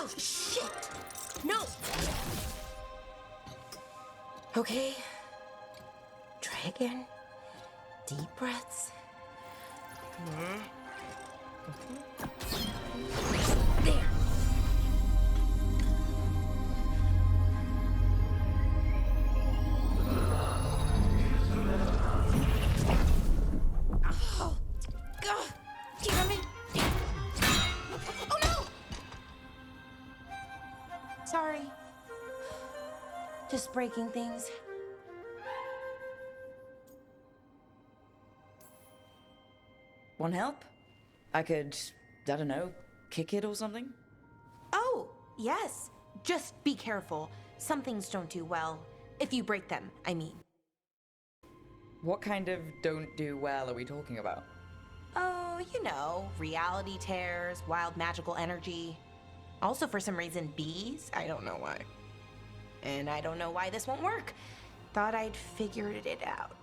Oh, shit! No! Okay. Try again. Deep breaths. There. Oh, God. Damn it. Oh, no! Sorry. Just breaking things. Want help? I could, I don't know, kick it or something? Oh, yes. Just be careful. Some things don't do well. If you break them, I mean. What kind of don't do well are we talking about? Oh, you know, reality tears, wild magical energy. Also, for some reason, bees. I don't know why. And I don't know why this won't work. Thought I'd figured it out.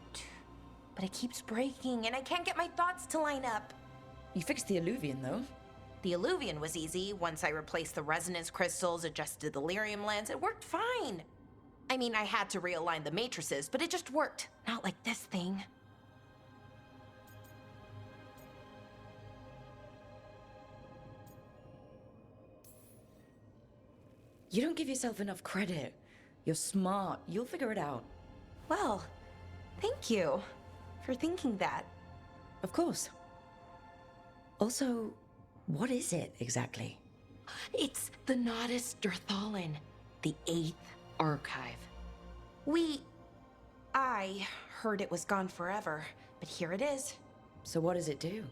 But it keeps breaking, and I can't get my thoughts to line up. You fixed the alluvian, though. The alluvian was easy. Once I replaced the resonance crystals, adjusted the lyrium lens, it worked fine. I mean, I had to realign the matrices, but it just worked. Not like this thing. You don't give yourself enough credit. You're smart. You'll figure it out. Well, thank you for thinking that. Of course. Also, what is it exactly? It's the Nodus Dirthalin, the 8th archive. I heard it was gone forever, but here it is. So what does it do?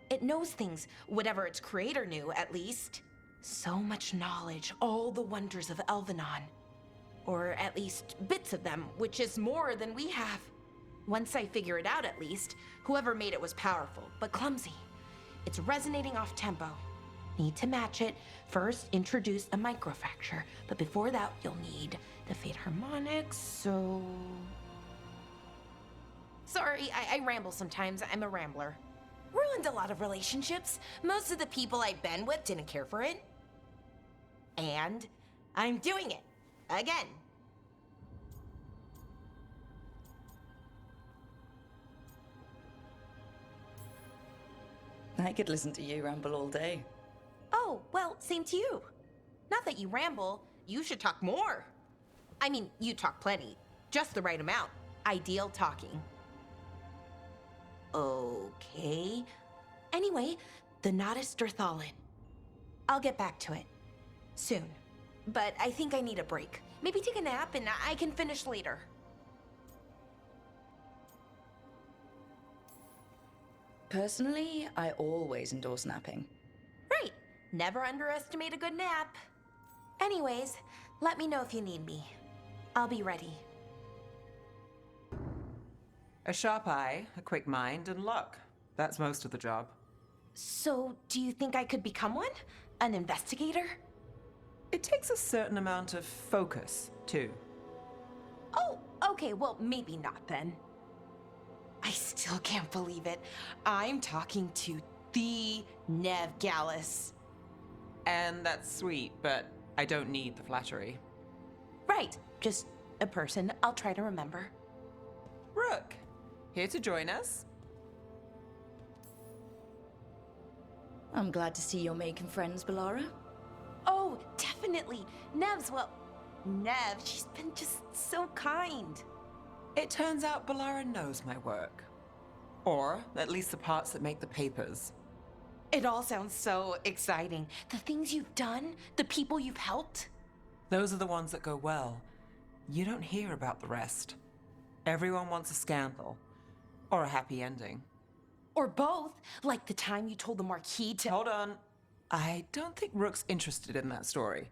It knows things, whatever its creator knew, at least. So much knowledge, all the wonders of Elvenon. Or at least bits of them, which is more than we have. Once I figure it out, at least, whoever made it was powerful, but clumsy. It's resonating off tempo. Need to match it. First, introduce a microfracture, but before that, you'll need the Fate harmonics, so... Sorry, I ramble sometimes. I'm a rambler. Ruined a lot of relationships. Most of the people I've been with didn't care for it. And I'm doing it. Again. I could listen to you ramble all day. Oh, well, same to you. Not that you ramble, you should talk more. I mean, you talk plenty. Just the right amount. Ideal talking. Okay. Anyway, the Nodus Dirthalin. I'll get back to it. Soon. But I think I need a break. Maybe take a nap and I can finish later. Personally, I always endorse napping. Right. Never underestimate a good nap. Anyways, let me know if you need me. I'll be ready. A sharp eye, a quick mind, and luck. That's most of the job. So, do you think I could become one? An investigator? It takes a certain amount of focus, too. Oh, okay, well, maybe not then. I still can't believe it. I'm talking to the Nev Gallus. And that's sweet, but I don't need the flattery. Right, just a person I'll try to remember. Rook, here to join us? I'm glad to see you're making friends, Bellara. Oh, definitely. Nev's, well, Nev, she's been just so kind. It turns out Bellara knows my work. Or at least the parts that make the papers. It all sounds so exciting. The things you've done, the people you've helped. Those are the ones that go well. You don't hear about the rest. Everyone wants a scandal. Or a happy ending. Or both, like the time you told the Marquis to— Hold on. I don't think Rook's interested in that story.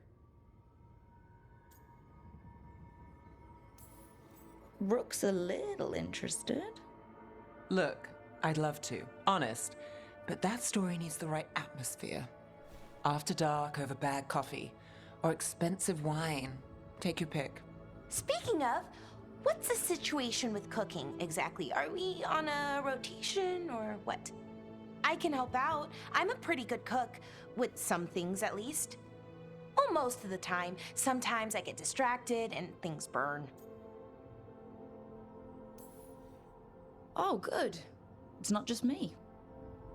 Rook's a little interested. Look, I'd love to, honest, but that story needs the right atmosphere. After dark over bad coffee, or expensive wine. Take your pick. Speaking of, what's the situation with cooking exactly? Are we on a rotation or what? I can help out. I'm a pretty good cook, with some things at least. Well, most of the time. Sometimes I get distracted and things burn. Oh, good. It's not just me.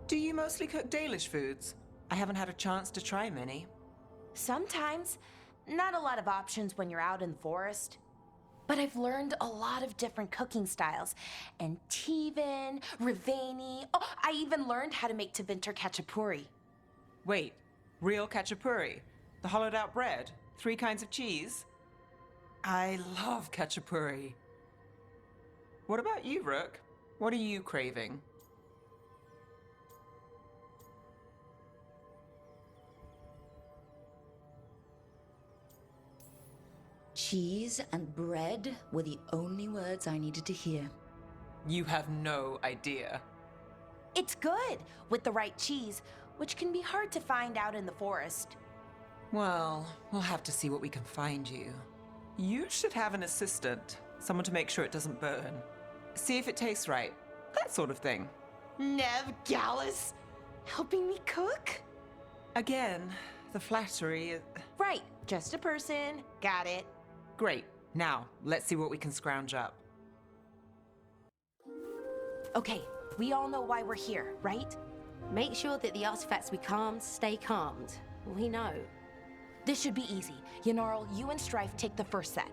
Do you mostly cook Dalish foods? I haven't had a chance to try many. Sometimes. Not a lot of options when you're out in the forest. But I've learned a lot of different cooking styles. And Tivin, Rivani. Oh, I even learned how to make Tevinter Khachapuri. Wait, real khachapuri? The hollowed out bread? 3 kinds of cheese? I love khachapuri. What about you, Rook? What are you craving? Cheese and bread were the only words I needed to hear. You have no idea. It's good with the right cheese, which can be hard to find out in the forest. Well, we'll have to see what we can find you. You should have an assistant, someone to make sure it doesn't burn. See if it tastes right, that sort of thing. Nev Gallus, helping me cook? Again, the flattery is... Right, just a person, got it. Great. Now, let's see what we can scrounge up. Okay, we all know why we're here, right? Make sure that the artifacts we calmed stay calmed. We know. This should be easy. Yanarl, you and Strife take the first set.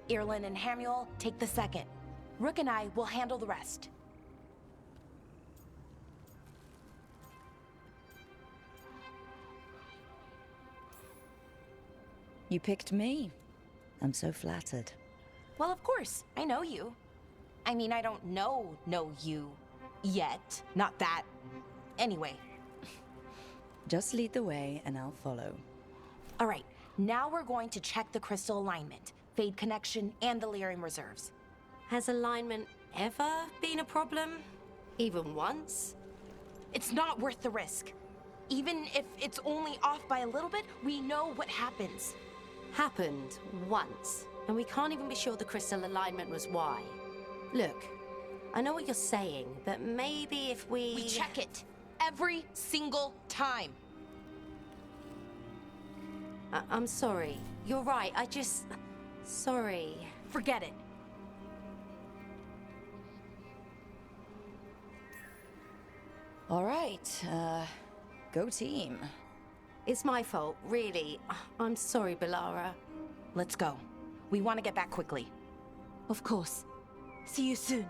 Irlin and Hamuel take the second. Rook and I will handle the rest. You picked me. I'm so flattered. Well, of course, I know you. I mean, I don't know you yet. Not that. Anyway. Just lead the way and I'll follow. All right, now we're going to check the crystal alignment, fade connection, and the lyrium reserves. Has alignment ever been a problem? Even once? It's not worth the risk. Even if it's only off by a little bit, we know what happens. Happened once, and we can't even be sure the crystal alignment was why. Look, I know what you're saying, but maybe if We check it every single time. I'm sorry. You're right, Sorry. Forget it. All right, go team. It's my fault, really. I'm sorry, Bellara. Let's go. We want to get back quickly. Of course. See you soon.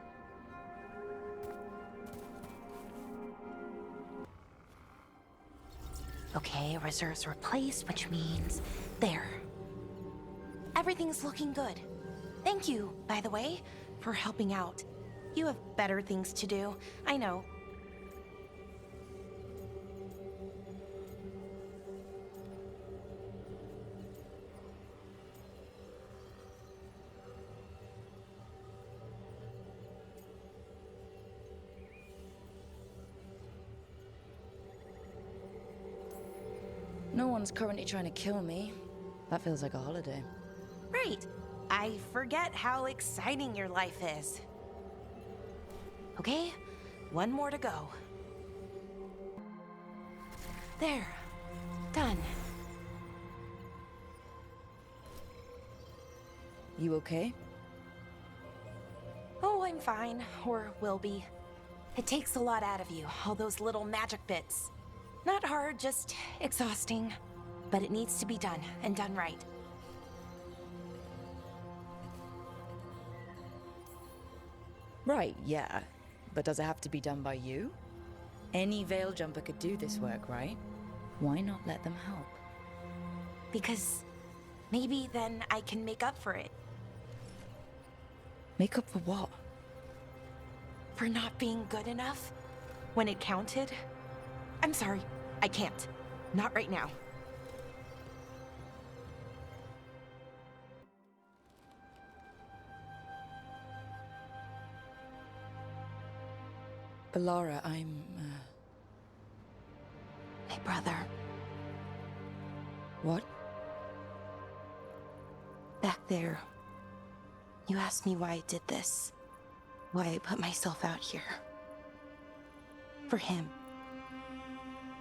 Okay, reserves replaced, which means there. Everything's looking good. Thank you, by the way, for helping out. You have better things to do, I know. No one's currently trying to kill me. That feels like a holiday. Right. I forget how exciting your life is. Okay, one more to go. There. Done. You okay? Oh, I'm fine. Or will be. It takes a lot out of you, all those little magic bits. Not hard, just exhausting. But it needs to be done, and done right. Right, yeah. But does it have to be done by you? Any Veil Jumper could do this work, right? Why not let them help? Because maybe then I can make up for it. Make up for what? For not being good enough when it counted. I'm sorry, I can't. Not right now. Bellara, I'm, My brother, What? back there. You asked me why I did this. Why I put myself out here. For him.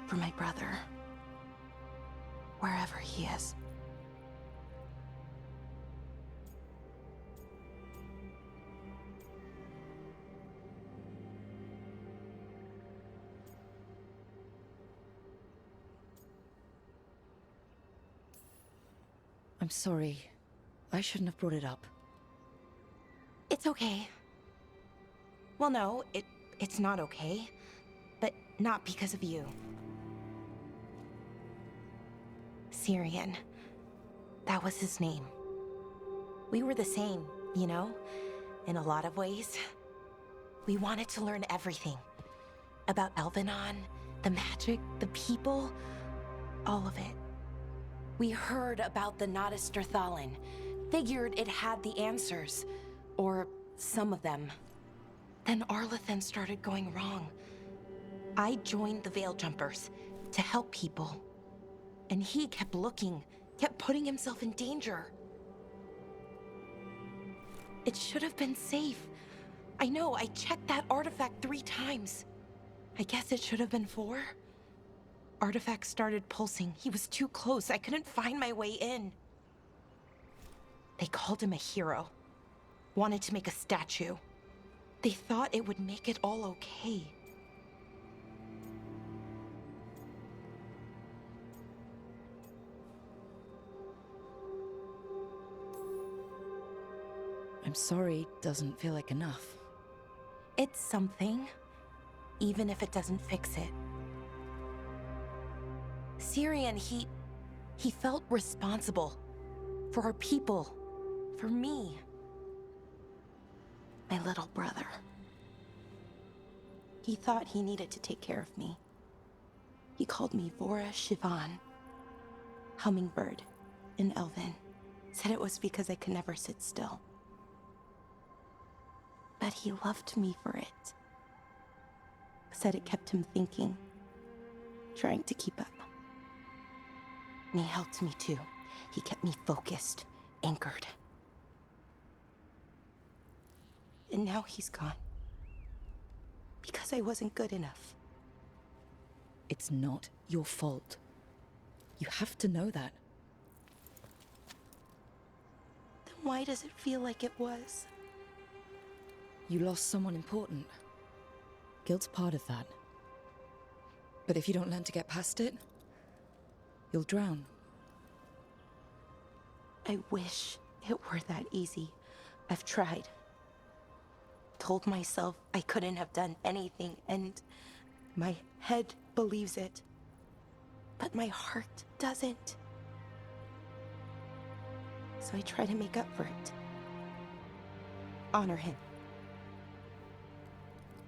For my brother. wherever he is. I'm sorry. I shouldn't have brought it up. It's okay. Well, no, it's not okay. But not because of you. Syrian. That was his name. We were the same, you know? In a lot of ways. We wanted to learn everything. About Elvenon, the magic, the people, all of it. We heard about the Notister Thalin, figured it had the answers, or some of them. Then Arlathan started going wrong. I joined the Veil Jumpers to help people. And he kept looking, kept putting himself in danger. It should have been safe. I know, I checked that artifact 3 times. I guess it should have been 4. Artifact started pulsing. He was too close. I couldn't find my way in. They called him a hero. Wanted to make a statue. They thought it would make it all okay. I'm sorry, doesn't feel like enough. It's something, even if it doesn't fix it. Syrian, he felt responsible for our people, for me. My little brother. He thought he needed to take care of me. He called me Vora Shivan, hummingbird in Elven. Said it was because I could never sit still. But he loved me for it. Said it kept him thinking, trying to keep up. And he helped me too. He kept me focused, anchored. And now he's gone. Because I wasn't good enough. It's not your fault. You have to know that. Then why does it feel like it was? You lost someone important. Guilt's part of that. But if you don't learn to get past it, you'll drown. I wish it were that easy. I've tried. Told myself I couldn't have done anything, and my head believes it. But my heart doesn't. So I try to make up for it. Honor him.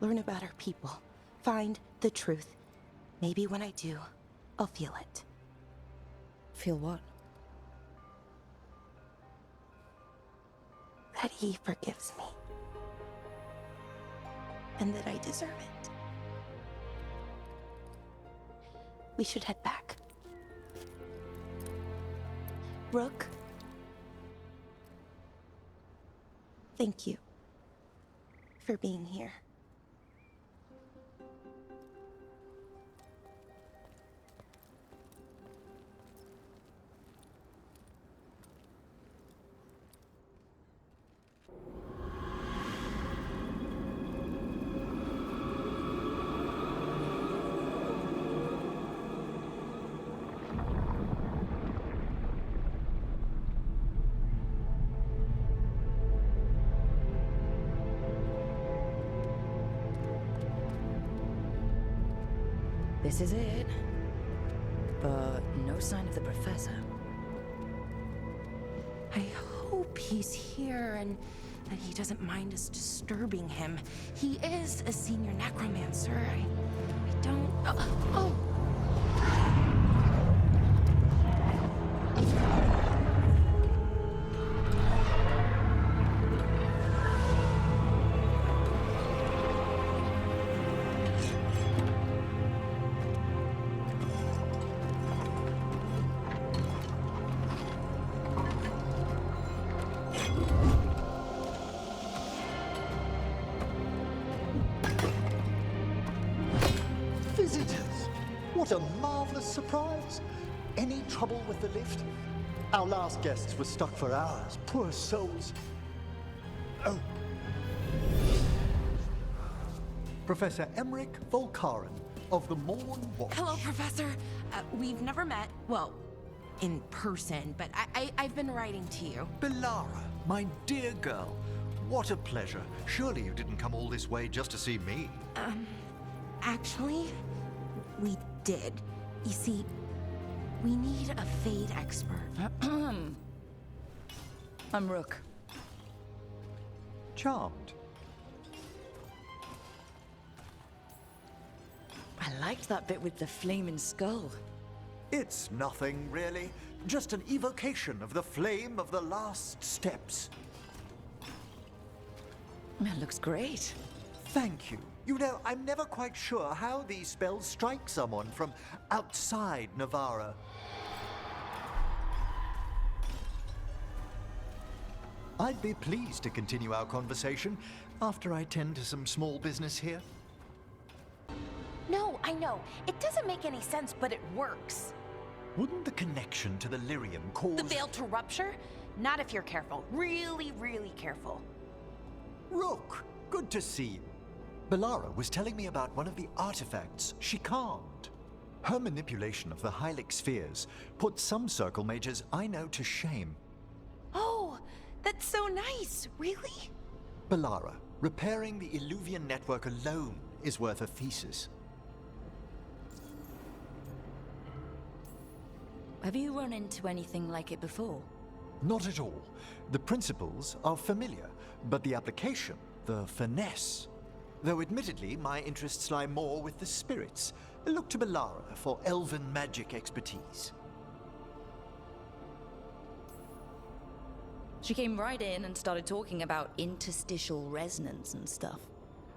Learn about our people. Find the truth. Maybe when I do, I'll feel it. Feel what? That he forgives me. And that I deserve it. We should head back. Rook. Thank you for being here. This is it. But no sign of the professor. I hope he's here and that he doesn't mind us disturbing him. He is a senior necromancer. I don't... Oh! Visitors! What a marvelous surprise! Any trouble with the lift? Our last guests were stuck for hours. Poor souls. Oh. Professor Emmerich Volkaren of the Morn Watch. Hello, Professor. We've never met. Well, in person, but I've been writing to you. Bellara, my dear girl. What a pleasure. Surely you didn't come all this way just to see me. Actually, we did. You see, we need a Fade expert. I'm Rook. Charmed. I liked that bit with the flaming skull. It's nothing, really. Just an evocation of the flame of the last steps. That looks great. Thank you. You know, I'm never quite sure how these spells strike someone from outside Navarra. I'd be pleased to continue our conversation after I tend to some small business here. No, I know. It doesn't make any sense, but it works. Wouldn't the connection to the lyrium cause... The veil to rupture? Not if you're careful. Really, really careful. Rook, good to see you. Bellara was telling me about one of the artifacts she calmed. Her manipulation of the Hylic spheres put some circle mages I know to shame. Oh, that's so nice. Really? Bellara, repairing the Illuvian network alone is worth a thesis. Have you run into anything like it before? Not at all. The principles are familiar, but the application, the finesse. Though admittedly, my interests lie more with the spirits. Look to Bellara for elven magic expertise. She came right in and started talking about interstitial resonance and stuff.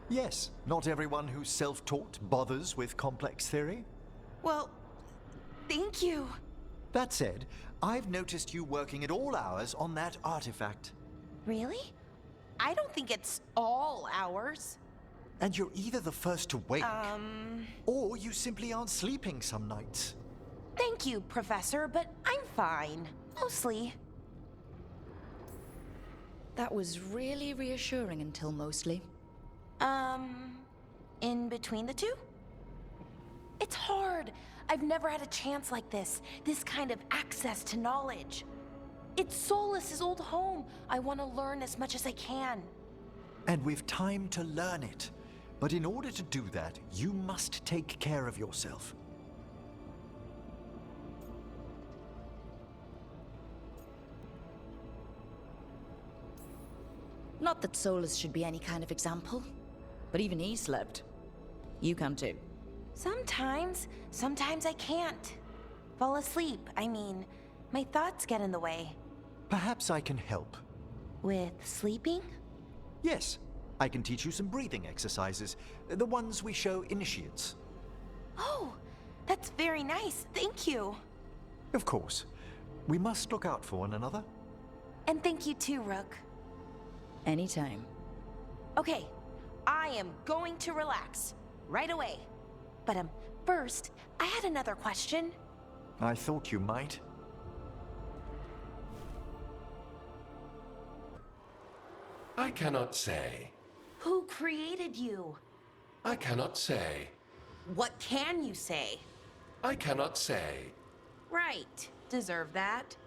Yes, not everyone who's self-taught bothers with complex theory. Well, thank you. That said, I've noticed you working at all hours on that artifact. Really? I don't think it's all ours. And you're either the first to wake, or you simply aren't sleeping some nights. Thank you, Professor, but I'm fine. Mostly. That was really reassuring until mostly. In between the two? It's hard. I've never had a chance like this kind of access to knowledge. It's Solas's old home. I want to learn as much as I can. And we've time to learn it. But in order to do that, you must take care of yourself. Not that Solus should be any kind of example, but even he slept. You can too. Sometimes I can't. Fall asleep, I mean. My thoughts get in the way. Perhaps I can help. With sleeping? Yes, I can teach you some breathing exercises, the ones we show initiates. Oh, that's very nice. Thank you. Of course. We must look out for one another. And thank you too, Rook. Anytime. Okay, I am going to relax right away. But first, I had another question. I thought you might. I cannot say. Who created you? I cannot say. What can you say? I cannot say. Right, deserve that.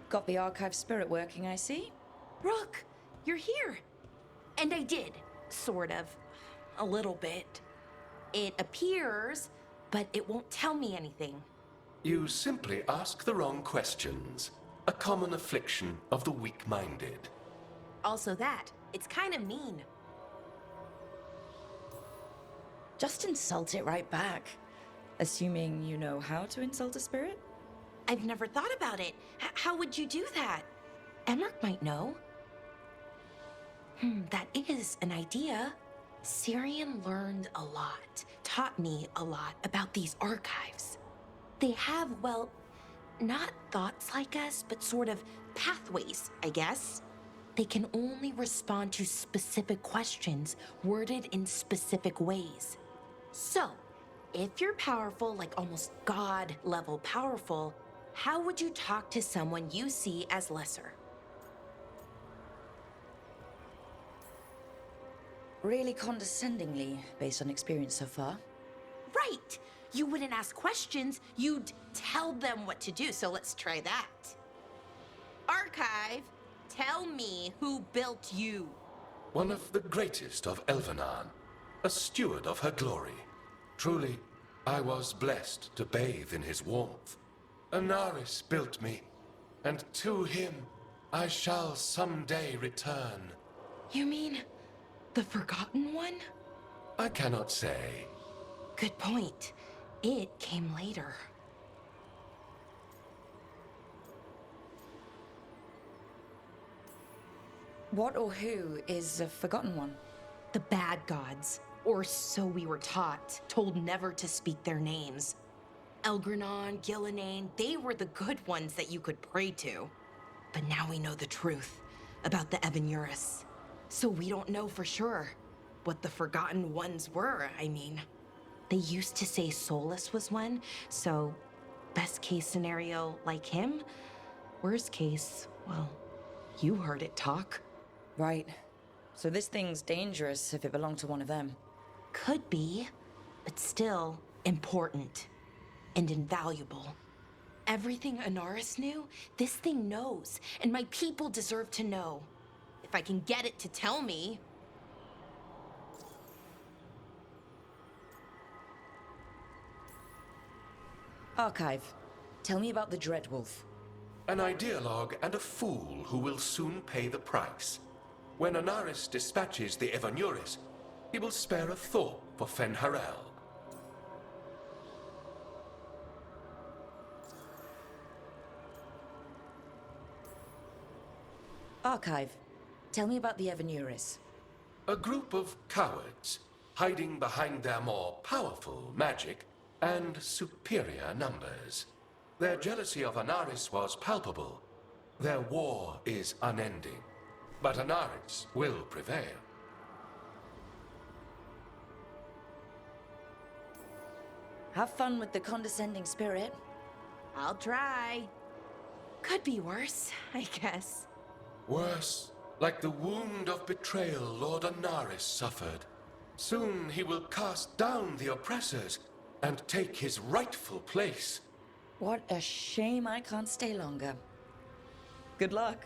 Got the archive spirit working, I see. Rook, you're here. And I did, sort of. A little bit. It appears, but it won't tell me anything. You simply ask the wrong questions. A common affliction of the weak-minded. Also that, it's kind of mean. Just insult it right back. Assuming you know how to insult a spirit? I've never thought about it. How would you do that? Emmerich might know. That is an idea. Syrian learned a lot, taught me a lot about these archives. They have, well, not thoughts like us, but sort of pathways, I guess. They can only respond to specific questions worded in specific ways. So, if you're powerful, like almost god level powerful, how would you talk to someone you see as lesser? Really condescendingly, based on experience so far. Right! You wouldn't ask questions, you'd tell them what to do, so let's try that. Archive, tell me who built you. One of the greatest of Elvenan, a steward of her glory. Truly, I was blessed to bathe in his warmth. Anaris built me, and to him I shall someday return. You mean the Forgotten One? I cannot say. Good point. It came later. What or who is the Forgotten One? The bad gods, or so we were taught, told never to speak their names. Elgranon, Gillenane, they were the good ones that you could pray to. But now we know the truth about the Evanuris. So we don't know for sure what the Forgotten Ones were, I mean. They used to say Solus was one, so best case scenario like him. Worst case, well, you heard it talk. Right. So this thing's dangerous if it belonged to one of them. Could be, but still important and invaluable. Everything Anaris knew, this thing knows, and my people deserve to know. If I can get it to tell me. Archive, tell me about the Dreadwolf. An ideologue and a fool who will soon pay the price. When Anaris dispatches the Evanuris, he will spare a thought for Fen'Harel. Archive, tell me about the Evanuris. A group of cowards hiding behind their more powerful magic and superior numbers. Their jealousy of Anaris was palpable. Their war is unending. But Anaris will prevail. Have fun with the condescending spirit. I'll try. Could be worse, I guess. Worse, like the wound of betrayal Lord Anaris suffered. Soon he will cast down the oppressors and take his rightful place. What a shame I can't stay longer. Good luck.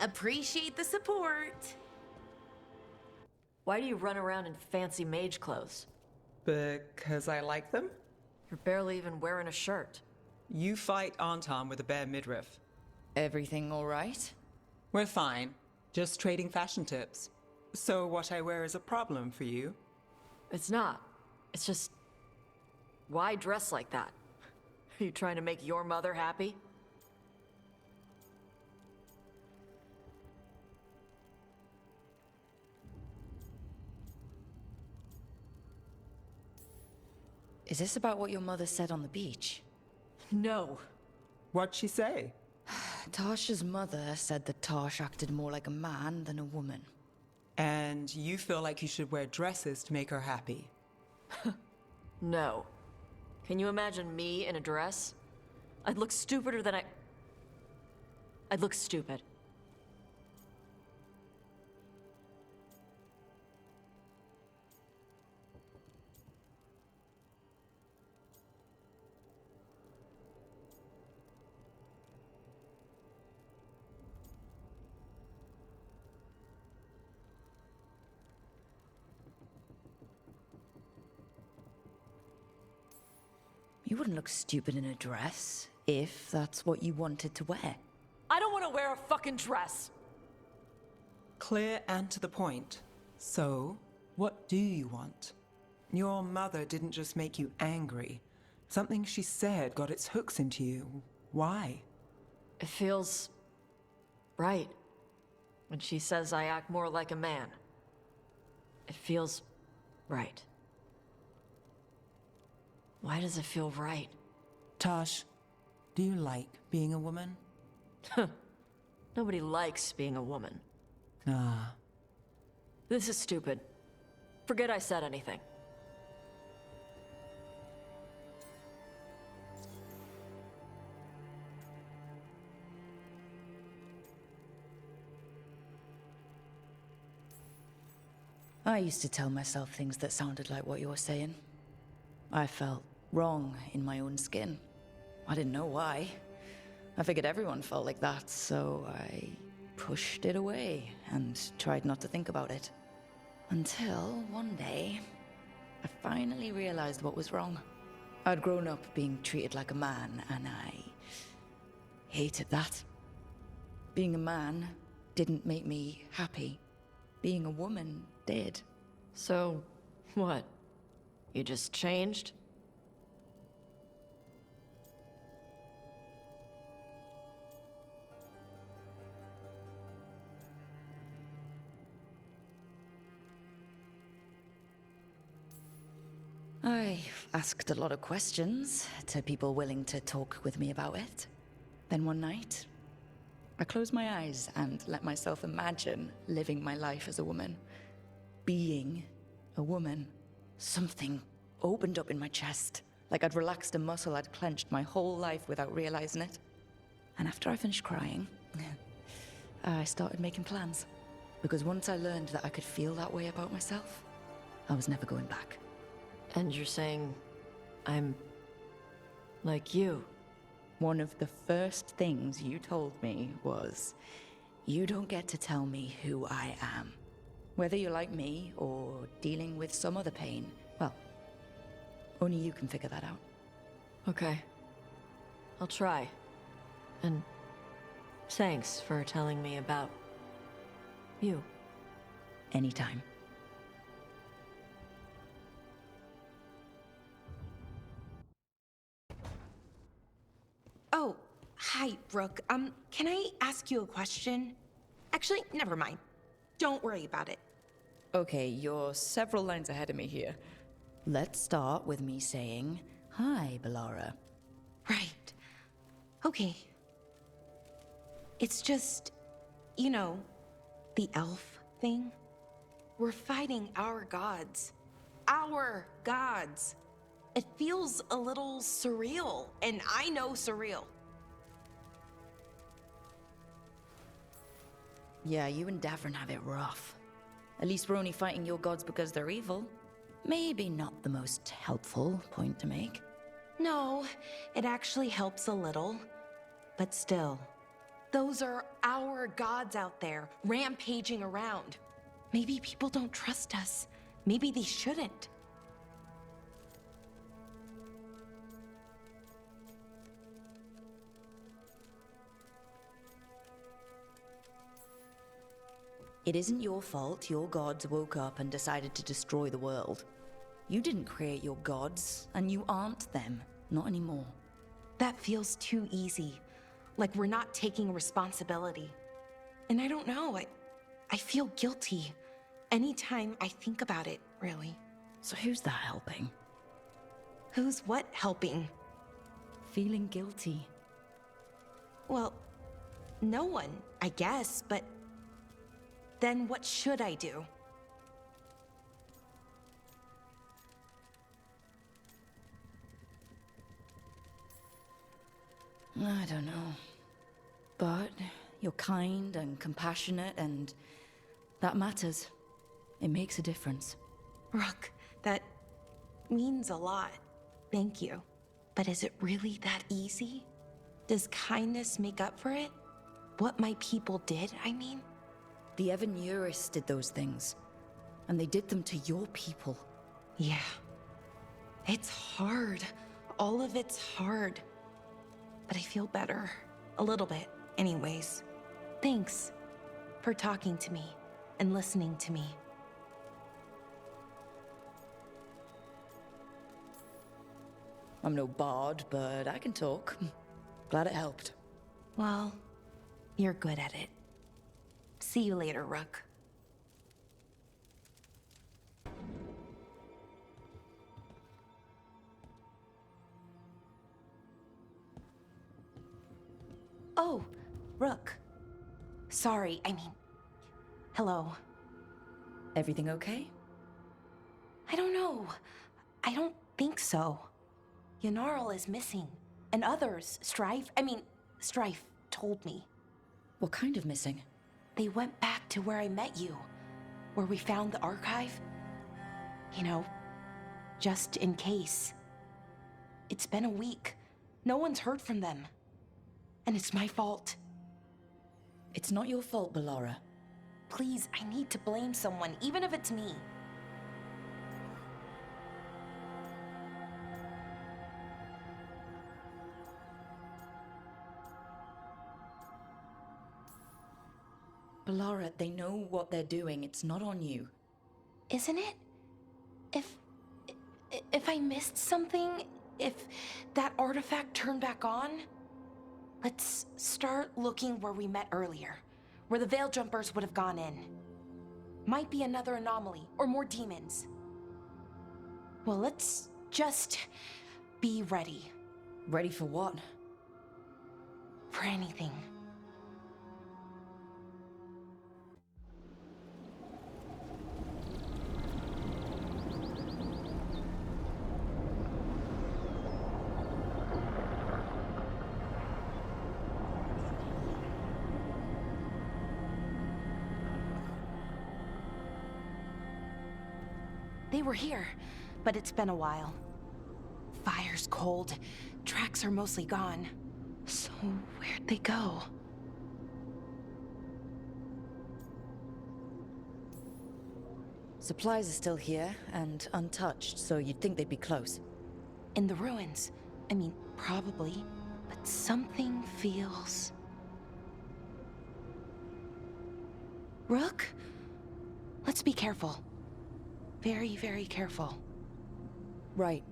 Appreciate the support. Why do you run around in fancy mage clothes? Because I like them? You're barely even wearing a shirt. You fight Anton with a bare midriff. Everything all right? We're fine. Just trading fashion tips. So what I wear is a problem for you? It's not. It's just... Why dress like that? Are you trying to make your mother happy? Is this about what your mother said on the beach? No. What'd she say? Tasha's mother said that Tash acted more like a man than a woman. And you feel like you should wear dresses to make her happy? No. Can you imagine me in a dress? I'd look stupider than I'd look stupid. You wouldn't look stupid in a dress, if that's what you wanted to wear. I don't want to wear a fucking dress! Clear and to the point. So, what do you want? Your mother didn't just make you angry. Something she said got its hooks into you. Why? It feels... right. When she says I act more like a man. It feels... right. Why does it feel right? Tosh, do you like being a woman? Nobody likes being a woman. Ah. This is stupid. Forget I said anything. I used to tell myself things that sounded like what you were saying. I felt wrong in my own skin. I didn't know why. I figured everyone felt like that, so I pushed it away and tried not to think about it. Until one day, I finally realized what was wrong. I'd grown up being treated like a man, and I hated that. Being a man didn't make me happy. Being a woman did. So, what? You just changed? I asked a lot of questions to people willing to talk with me about it. Then one night, I closed my eyes and let myself imagine living my life as a woman. Being a woman. Something opened up in my chest, like I'd relaxed a muscle I'd clenched my whole life without realizing it. And after I finished crying, I started making plans. Because once I learned that I could feel that way about myself, I was never going back. And you're saying I'm like you? One of the first things you told me was, you don't get to tell me who I am. Whether you're like me or dealing with some other pain, well, only you can figure that out. Okay. I'll try. And thanks for telling me about you. Anytime. Oh, hi, Rook. Can I ask you a question? Actually, never mind. Don't worry about it. Okay, you're several lines ahead of me here. Let's start with me saying, hi, Bellara. Right. Okay. It's just, you know, the elf thing. We're fighting our gods. Our gods. It feels a little surreal, and I know surreal. Yeah, you and Davrin have it rough. At least we're only fighting your gods because they're evil. Maybe not the most helpful point to make. No, it actually helps a little. But still, those are our gods out there, rampaging around. Maybe people don't trust us. Maybe they shouldn't. It isn't your fault your gods woke up and decided to destroy the world. You didn't create your gods, and you aren't them. Not anymore. That feels too easy. Like we're not taking responsibility. And I don't know, I feel guilty. Anytime I think about it, really. So who's that helping? Who's what helping? Feeling guilty. Well, no one, I guess, but then what should I do? I don't know. But you're kind and compassionate, and that matters. It makes a difference. Rook, that means a lot. Thank you. But is it really that easy? Does kindness make up for it? What my people did, I mean? The Evan-Uris did those things, and they did them to your people. Yeah. It's hard. All of it's hard. But I feel better. A little bit, anyways. Thanks for talking to me and listening to me. I'm no bard, but I can talk. Glad it helped. Well, you're good at it. See you later, Rook. Oh, Rook. Sorry, I mean... Hello. Everything okay? I don't know. I don't think so. Yanarl is missing. And others, Strife told me. What kind of missing? They went back to where I met you. where we found the archive? You know, just in case. It's been a week. No one's heard from them. And it's my fault. It's not your fault, Bellara. Please, I need to blame someone, even if it's me. Bellara, they know what they're doing. It's not on you. Isn't it? If I missed something, if that artifact turned back on, let's start looking where we met earlier, where the Veil Jumpers would have gone in. Might be another anomaly, or more demons. Well, let's just be ready. Ready for what? For anything. They were here, but it's been a while. Fire's cold, tracks are mostly gone. So where'd they go? Supplies are still here and untouched, so you'd think they'd be close. In the ruins. I mean, probably. But something feels... Rook? Let's be careful. Very, very careful. Right.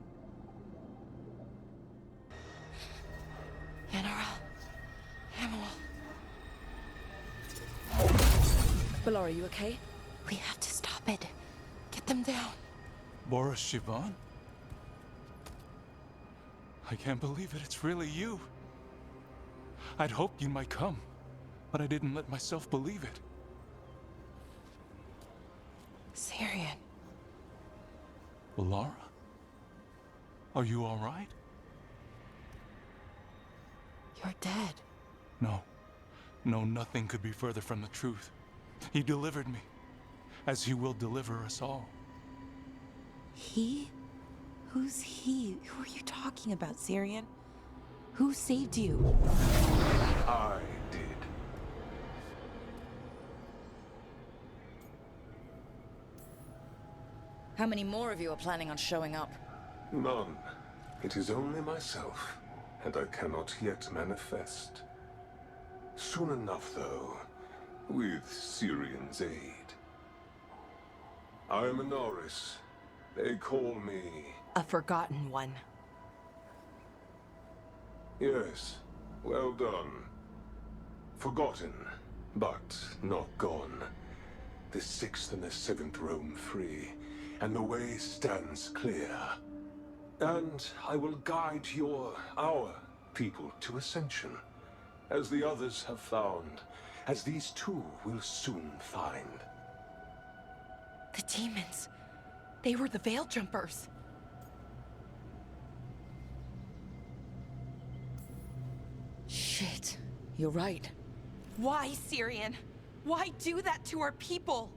General. Bellara, you okay? We have to stop it. Get them down. Boris Shivan? I can't believe it. It's really you. I'd hoped you might come, but I didn't let myself believe it. Syrian. Bellara? Are you all right? You're dead. No. No, nothing could be further from the truth. He delivered me, as he will deliver us all. He? Who's he? Who are you talking about, Syrian? Who saved you? I did. How many more of you are planning on showing up? None. It is only myself, and I cannot yet manifest. Soon enough, though, with Syrian's aid. I am a Norris. They call me... A forgotten one. Yes, well done. Forgotten, but not gone. The 6th and the 7th roam free, and the way stands clear. And I will guide our people to ascension, as the others have found, as these two will soon find. The demons. They were the Veil Jumpers. Shit. You're right. Why, Syrian? Why do that to our people?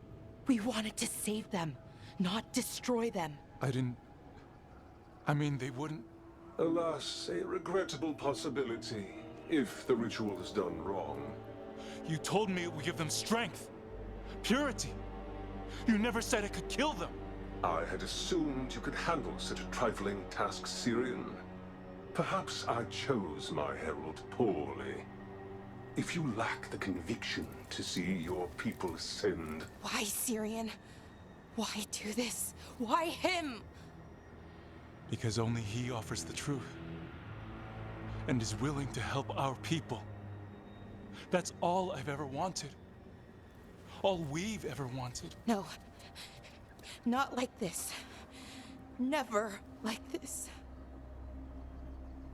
We wanted to save them, not destroy them. I mean, they wouldn't... Alas, a regrettable possibility, if the ritual is done wrong. You told me it would give them strength, purity. You never said it could kill them. I had assumed you could handle such a trifling task, Syrian. Perhaps I chose my herald poorly. If you lack the conviction to see your people ascend... Why, Syrian? Why do this? Why him? Because only he offers the truth. And is willing to help our people. That's all I've ever wanted. All we've ever wanted. No. Not like this. Never like this.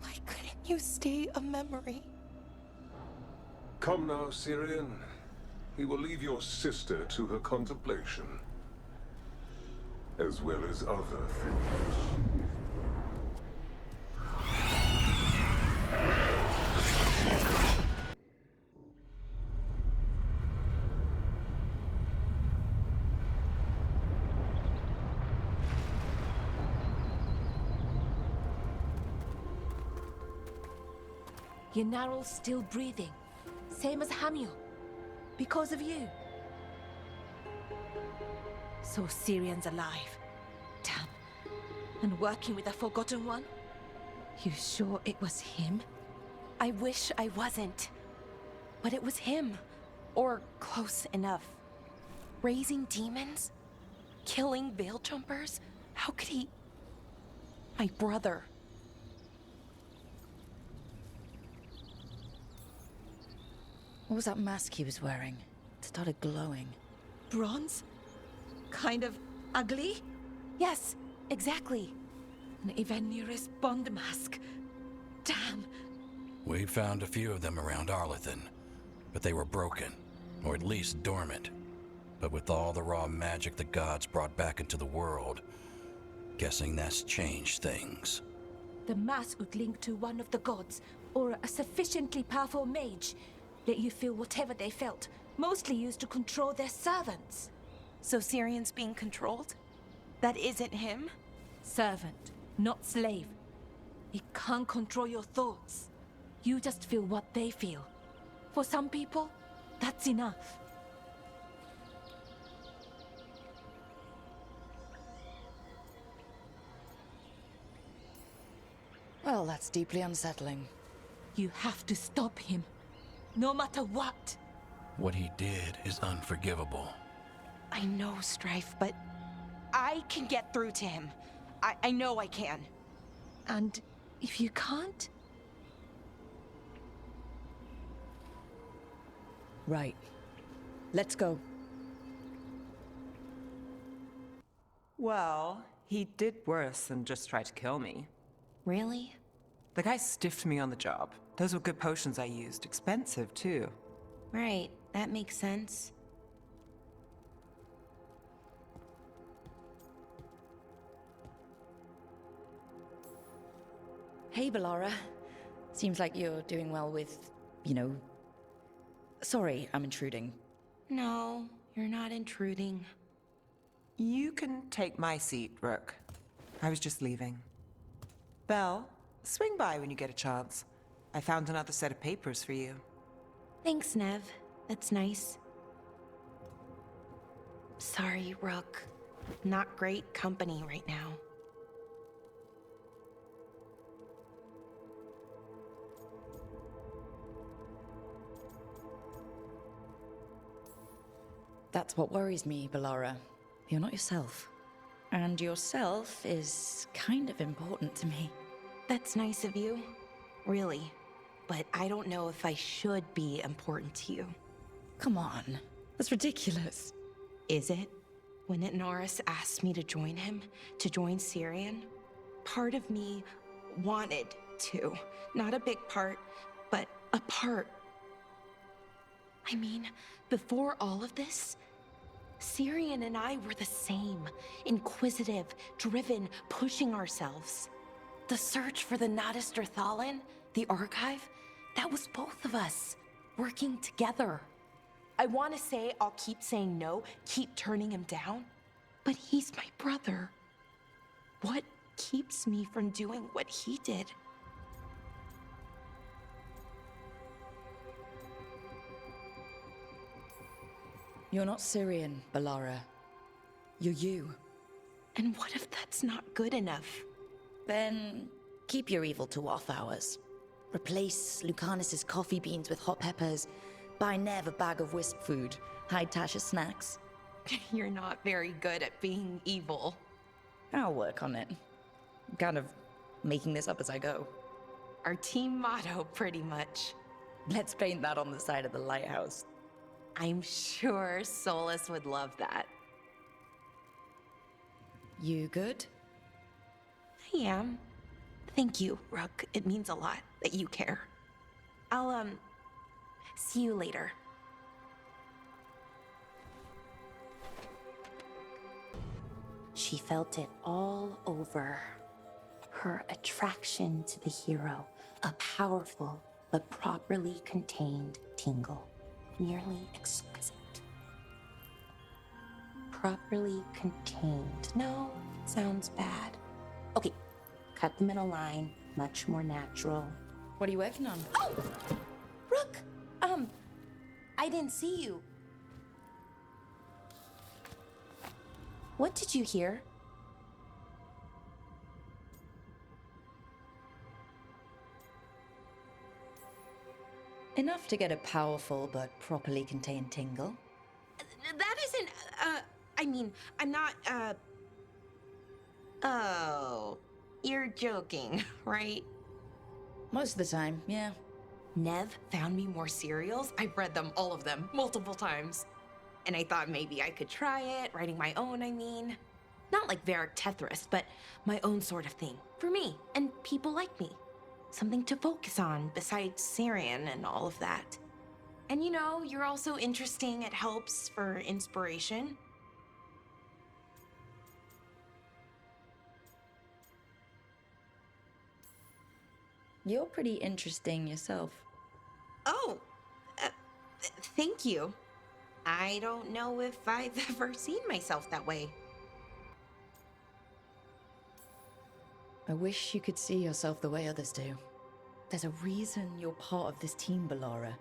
Why couldn't you stay a memory? Come now, Syrian. We will leave your sister to her contemplation. As well as other things. Yenaral's still breathing. Same as Hamiel. Because of you. So Syrian's alive. Damn. And working with the Forgotten One? You sure it was him? I wish I wasn't. But it was him. Or close enough. Raising demons? Killing veil jumpers? How could he... My brother. What was that mask he was wearing? It started glowing. Bronze? Kind of ugly? Yes, exactly. An Ivanir's Bond mask. Damn. We found a few of them around Arlethan, but they were broken, or at least dormant. But with all the raw magic the gods brought back into the world, guessing that's changed things. The mask would link to one of the gods, or a sufficiently powerful mage. Let you feel whatever they felt, mostly used to control their servants. So Syrian's being controlled? That isn't him? Servant, not slave. It can't control your thoughts. You just feel what they feel. For some people, that's enough. Well, that's deeply unsettling. You have to stop him, no matter what. What he did is unforgivable. I know, Strife, but I can get through to him. I know I can. And if you can't? Right. Let's go. Well, he did worse than just try to kill me. Really? The guy stiffed me on the job. Those were good potions I used. Expensive, too. Right, that makes sense. Hey, Bellara. Seems like you're doing well with, Sorry, I'm intruding. No, you're not intruding. You can take my seat, Rook. I was just leaving. Belle, swing by when you get a chance. I found another set of papers for you. Thanks, Nev. That's nice. Sorry, Rook. Not great company right now. That's what worries me, Bellara. You're not yourself. And yourself is kind of important to me. That's nice of you. Really. But I don't know if I should be important to you. Come on. That's ridiculous. Is it? When Norris asked me to join him, to join Syrian, part of me wanted to. Not a big part, but a part. I mean, before all of this, Syrian and I were the same. Inquisitive, driven, pushing ourselves. The search for the Nadister Thalin, the archive, that was both of us, working together. I want to say I'll keep saying no, keep turning him down, but he's my brother. What keeps me from doing what he did? You're not Syrian, Bellara. You're you. And what if that's not good enough? Then keep your evil to off hours. Replace Lucanus's coffee beans with hot peppers. Buy Nev a bag of wisp food. Hide Tasha's snacks. You're not very good at being evil. I'll work on it. I'm kind of making this up as I go. Our team motto, pretty much. Let's paint that on the side of the lighthouse. I'm sure Solus would love that. You good? I am. Thank you, Rook. It means a lot that you care. I'll, see you later. She felt it all over. Her attraction to the hero, a powerful but properly contained tingle. Nearly exquisite. Properly contained. No, sounds bad. Okay, cut the middle line, much more natural. What are you working on? Oh! Rook! I didn't see you. What did you hear? Enough to get a powerful but properly contained tingle. That isn't, I mean, I'm not, Oh, you're joking, right? Most of the time, yeah. Nev found me more cereals. I've read them, all of them, multiple times. And I thought maybe I could try it, writing my own, I mean. Not like Varric Tethrist, but my own sort of thing. For me, and people like me. Something to focus on, besides Syrian and all of that. And you know, you're also interesting, it helps for inspiration. You're pretty interesting yourself. Oh, thank you. I don't know if I've ever seen myself that way. I wish you could see yourself the way others do. There's a reason you're part of this team, Bellara.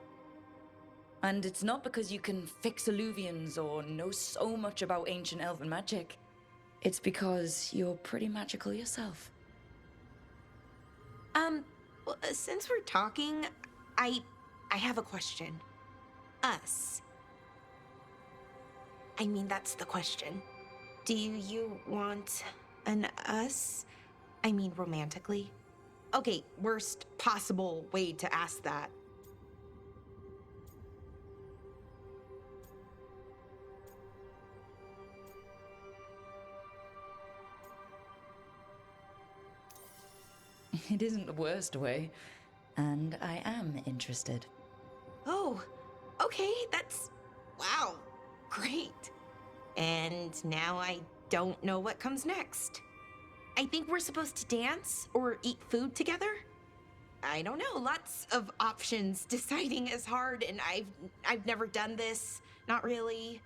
And it's not because you can fix illuvians or know so much about ancient elven magic. It's because you're pretty magical yourself. Well, since we're talking, I have a question. Us. I mean, that's the question. Do you want an us? I mean, romantically? Okay, worst possible way to ask that. It isn't the worst way, and I am interested. Oh, okay, that's... wow, great. And now I don't know what comes next. I think we're supposed to dance or eat food together? I don't know, lots of options. Deciding is hard, and I've never done this, not really.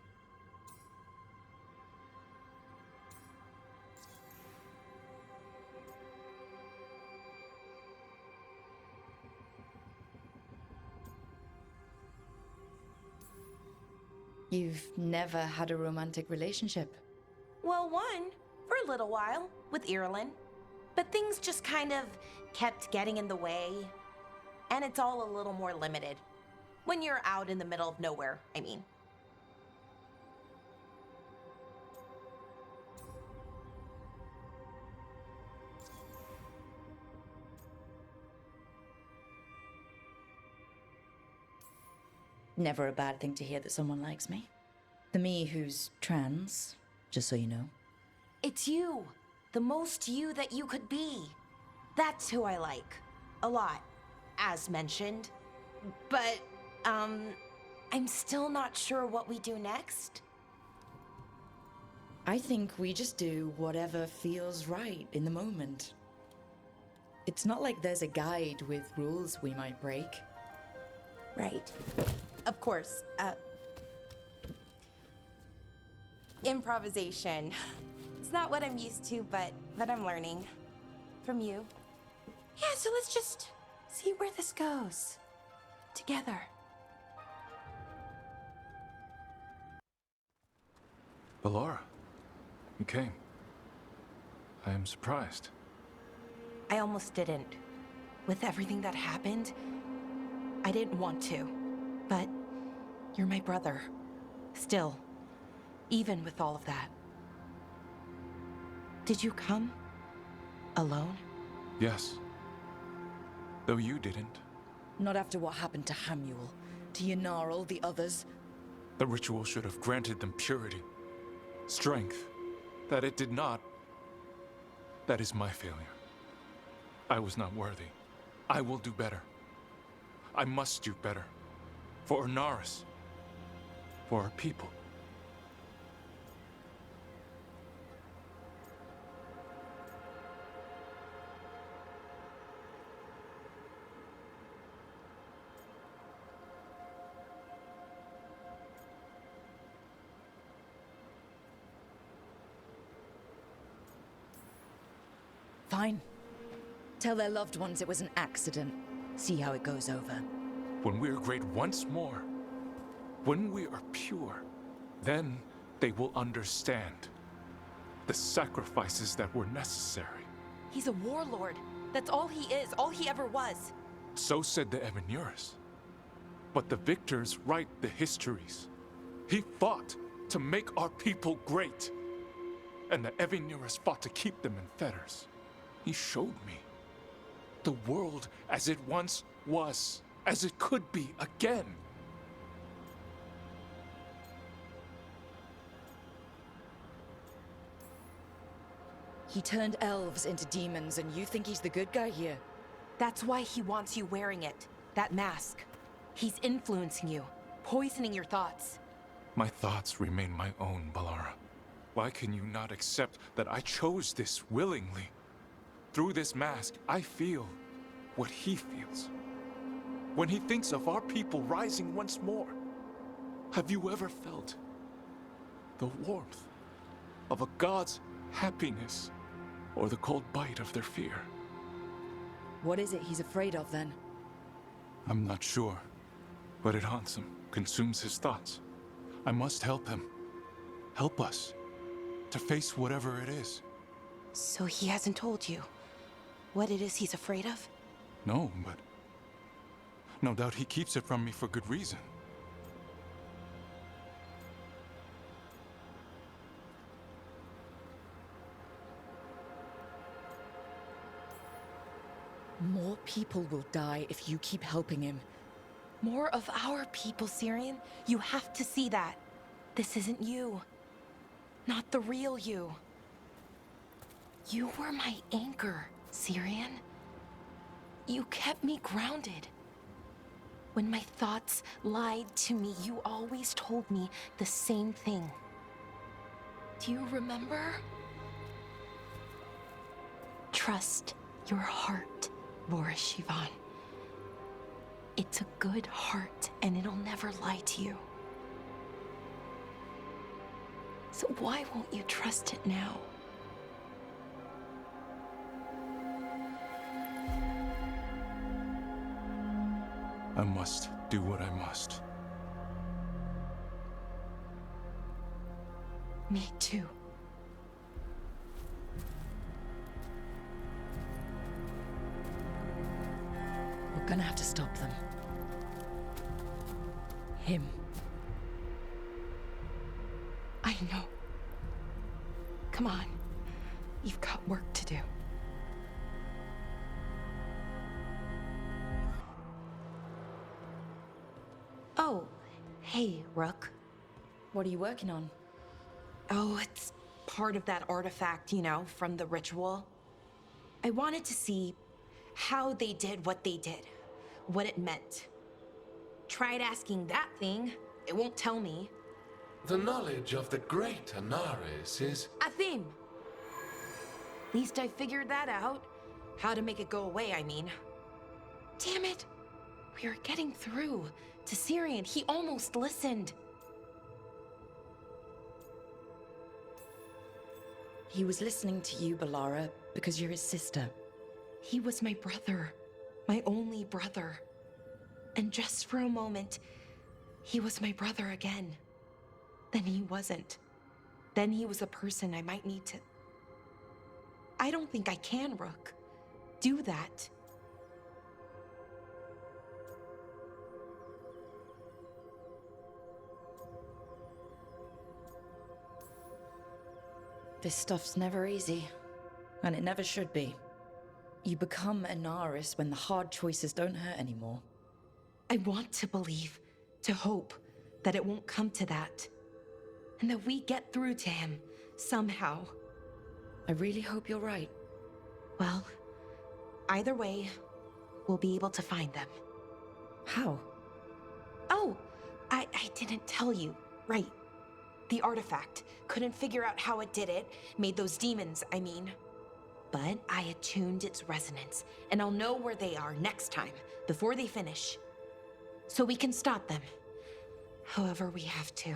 You've never had a romantic relationship? Well, one, for a little while, with Irulan. But things just kind of kept getting in the way. And it's all a little more limited. When you're out in the middle of nowhere, I mean. Never a bad thing to hear that someone likes me. The me who's trans, just so you know. It's you. The most you that you could be. That's who I like. A lot, as mentioned. But, I'm still not sure what we do next. I think we just do whatever feels right in the moment. It's not like there's a guide with rules we might break. Right. Of course, improvisation. It's not what I'm used to, but I'm learning. From you. Yeah, so let's just see where this goes. Together. Bellara, you came. I am surprised. I almost didn't. With everything that happened, I didn't want to. But you're my brother. Still. Even with all of that. Did you come? Alone? Yes. Though you didn't. Not after what happened to Hamuel, to Yanarl, the others. The ritual should have granted them purity, strength. That it did not. That is my failure. I was not worthy. I will do better. I must do better. For Ornaris. For our people. Fine. Tell their loved ones it was an accident. See how it goes over. When we are great once more, when we are pure, then they will understand the sacrifices that were necessary. He's a warlord. That's all he is, all he ever was. So said the Evanurus. But the victors write the histories. He fought to make our people great. And the Evanurus fought to keep them in fetters. He showed me the world as it once was, as it could be again. He turned elves into demons, and you think he's the good guy here? That's why he wants you wearing it. That mask. He's influencing you, poisoning your thoughts. My thoughts remain my own, Bellara. Why can you not accept that I chose this willingly? Through this mask, I feel what he feels. When he thinks of our people rising once more, have you ever felt the warmth of a god's happiness or the cold bite of their fear? What is it he's afraid of, then? I'm not sure, but it haunts him, consumes his thoughts. I must help him. Help us to face whatever it is. So he hasn't told you what it is he's afraid of? No, but no doubt he keeps it from me for good reason. More people will die if you keep helping him. More of our people, Syrian. You have to see that. This isn't you. Not the real you. You were my anchor, Syrian. You kept me grounded. When my thoughts lied to me, you always told me the same thing. Do you remember? Trust your heart, Boris Shivan. It's a good heart, and it'll never lie to you. So why won't you trust it now? I must do what I must. Me too. We're gonna have to stop them. Him. I know. Come on. You've got work to do. Oh, hey, Rook. What are you working on? Oh, it's part of that artifact, you know, from the ritual. I wanted to see how they did what they did, what it meant. Tried asking that thing, it won't tell me. The knowledge of the great Anaris is... Athim! Least I figured that out. How to make it go away, I mean. Damn it! We are getting through to Syrian. He almost listened. He was listening to you, Bellara, because you're his sister. He was my brother. My only brother. And just for a moment, he was my brother again. Then he wasn't. Then he was a person I might need to... I don't think I can, Rook. Do that. This stuff's never easy, and it never should be. You become Anaris when the hard choices don't hurt anymore. I want to believe, to hope, that it won't come to that. And that we get through to him, somehow. I really hope you're right. Well, either way, we'll be able to find them. How? Oh, I didn't tell you. Right. The artifact. Couldn't figure out how it did it. Made those demons, I mean. But I attuned its resonance, and I'll know where they are next time, before they finish. So we can stop them. However we have to.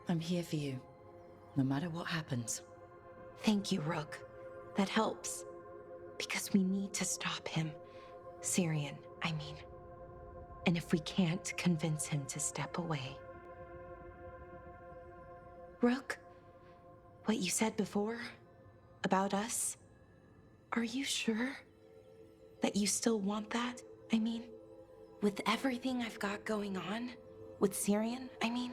I'm here for you, no matter what happens. Thank you, Rook. That helps. Because we need to stop him. Syrian, I mean. And if we can't convince him to step away... Rook, what you said before about us, are you sure that you still want that? I mean, with everything I've got going on, with Syrian, I mean.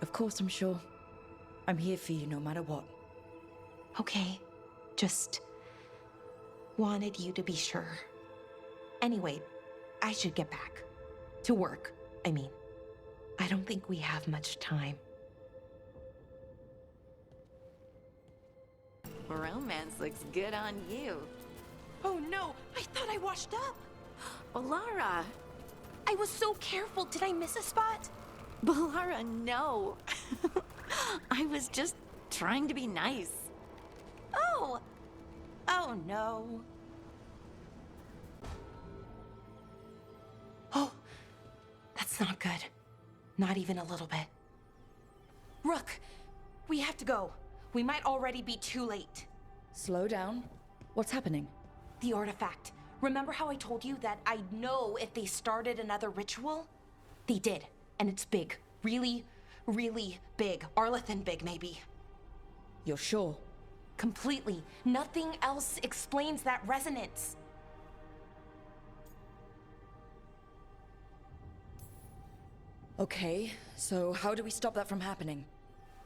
Of course I'm sure. I'm here for you no matter what. Okay, just wanted you to be sure. Anyway, I should get back. To work, I mean. I don't think we have much time. Romance looks good on you. Oh no, I thought I washed up. Bellara! I was so careful. Did I miss a spot? Bellara, no. I was just trying to be nice. Oh! Oh no. Oh, that's not good. Not even a little bit. Rook, we have to go. We might already be too late. Slow down. What's happening? The artifact. Remember how I told you that I'd know if they started another ritual? They did, and it's big. Really, really big. Arlethan big, maybe. You're sure? Completely. Nothing else explains that resonance. Okay, so how do we stop that from happening?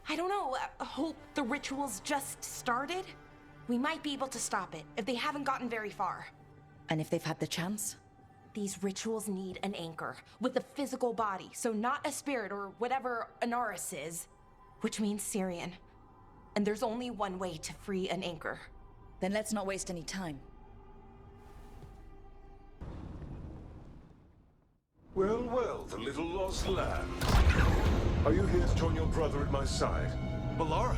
I don't know. I hope the ritual's just started. We might be able to stop it if they haven't gotten very far. And if they've had the chance? These rituals need an anchor with a physical body, so not a spirit or whatever Anaris is, which means Syrian. And there's only one way to free an anchor. Then let's not waste any time. Well, well, the little lost lamb. Are you here to join your brother at my side? Bellara!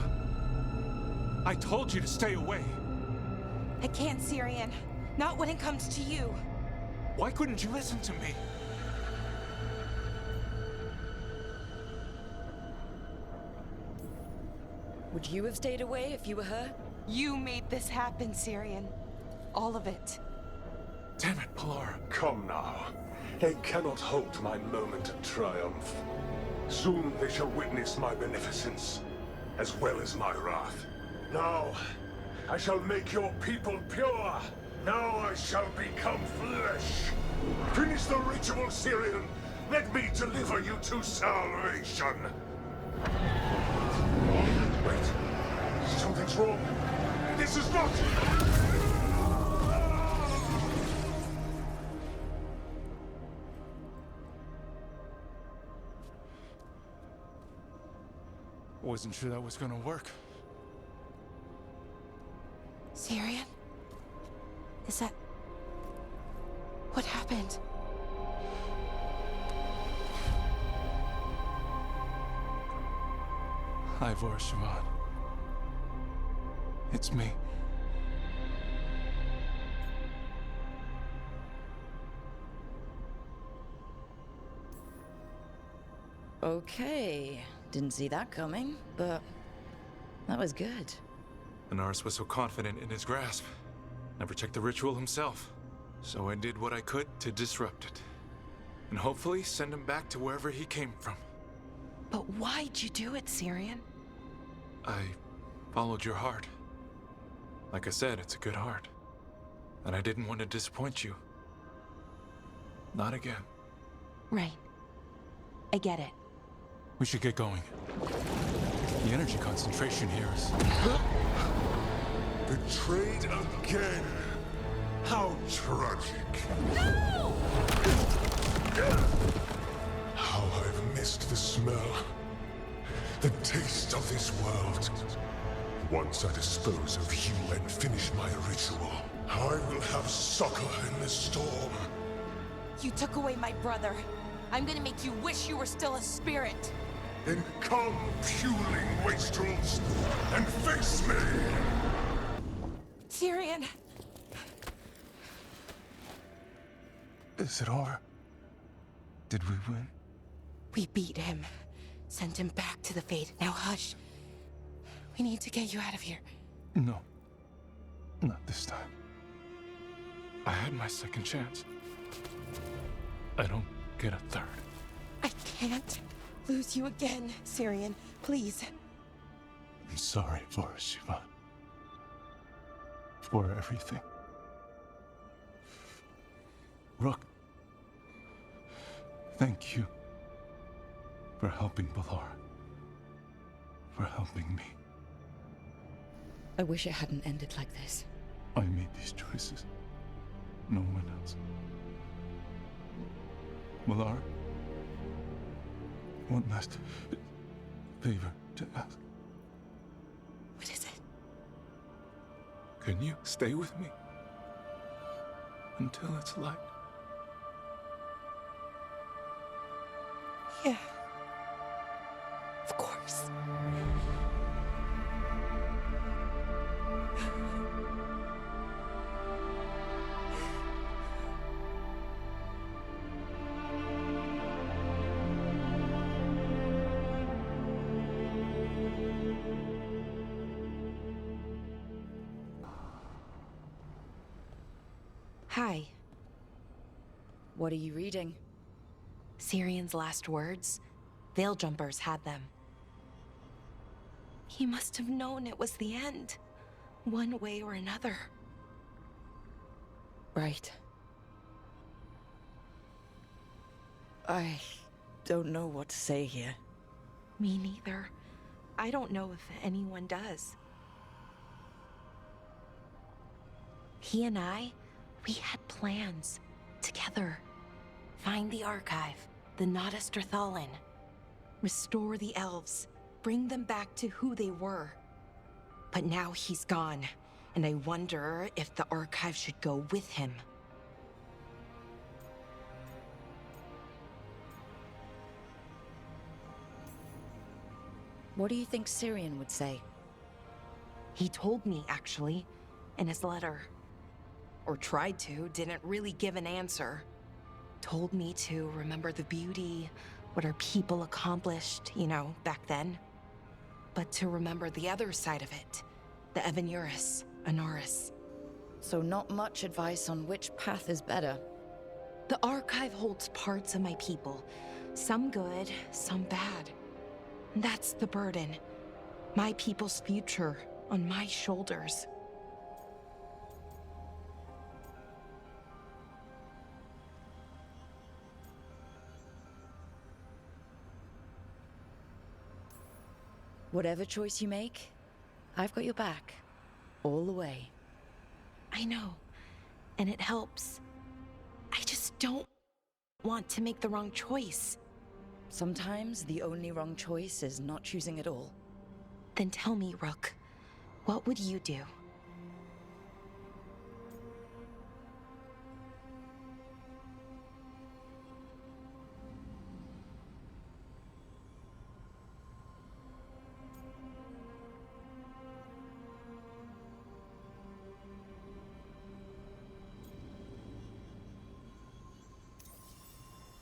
I told you to stay away. I can't, Syrian. Not when it comes to you. Why couldn't you listen to me? Would you have stayed away if you were her? You made this happen, Syrian. All of it. Damn it, Bellara. Come now. They cannot halt my moment of triumph. Soon they shall witness my beneficence, as well as my wrath. Now, I shall make your people pure. Now I shall become flesh. Finish the ritual, Syrian. Let me deliver you to salvation. Wait. Something's wrong. This is not... Wasn't sure that was gonna work. Syrian? Is that... what happened? Ivor Siobhan. It's me. Okay. Didn't see that coming, but that was good. Anaris was so confident in his grasp. Never checked the ritual himself. So I did what I could to disrupt it. And hopefully send him back to wherever he came from. But why'd you do it, Syrian? I followed your heart. Like I said, it's a good heart. And I didn't want to disappoint you. Not again. Right. I get it. We should get going. The energy concentration here is... Betrayed again. How tragic. No! How I've missed the smell. The taste of this world. Once I dispose of you and finish my ritual, I will have succor in the storm. You took away my brother. I'm gonna make you wish you were still a spirit. Then come, puling wastrels, and face me! Tyrion, Is it over? Did we win? We beat him. Sent him back to the Fate. Now hush. We need to get you out of here. No. Not this time. I had my second chance. I don't get a third. I can't lose you again, Syrian. Please. I'm sorry for Shiva. For everything. Rook. Thank you. For helping Bellara. For helping me. I wish it hadn't ended like this. I made these choices. No one else. Bellara? One last favor to ask. What is it? Can you stay with me? Until it's light? Yeah. Of course. Hi. What are you reading? Syrian's last words. Veil Jumpers had them. He must have known it was the end, one way or another. Right. I don't know what to say here. Me neither. I don't know if anyone does. He and I, we had plans together. Find the archive, the Nodasterthalin. Restore the elves, bring them back to who they were. But now he's gone, and I wonder if the archive should go with him. What do you think Syrian would say? He told me, actually, in his letter. Or tried to, didn't really give an answer. Told me to remember the beauty, what our people accomplished, back then. But to remember the other side of it, the Evanuris, Anaris. So not much advice on which path is better. The archive holds parts of my people, some good, some bad. That's the burden. My people's future on my shoulders. Whatever choice you make, I've got your back. All the way. I know. And it helps. I just don't want to make the wrong choice. Sometimes the only wrong choice is not choosing at all. Then tell me, Rook, what would you do?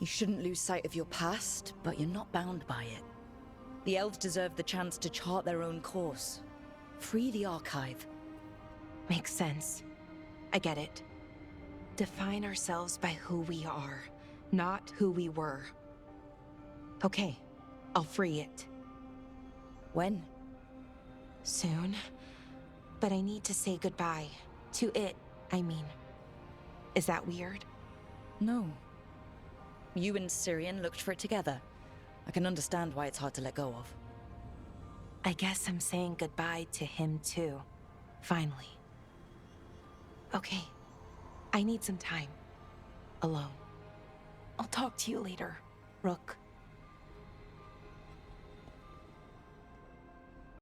You shouldn't lose sight of your past, but you're not bound by it. The elves deserve the chance to chart their own course. Free the archive. Makes sense. I get it. Define ourselves by who we are, not who we were. Okay, I'll free it. When? Soon. But I need to say goodbye. To it, I mean. Is that weird? No. You and Syrian looked for it together. I can understand why it's hard to let go of. I guess I'm saying goodbye to him too. Finally. Okay. I need some time. Alone. I'll talk to you later, Rook.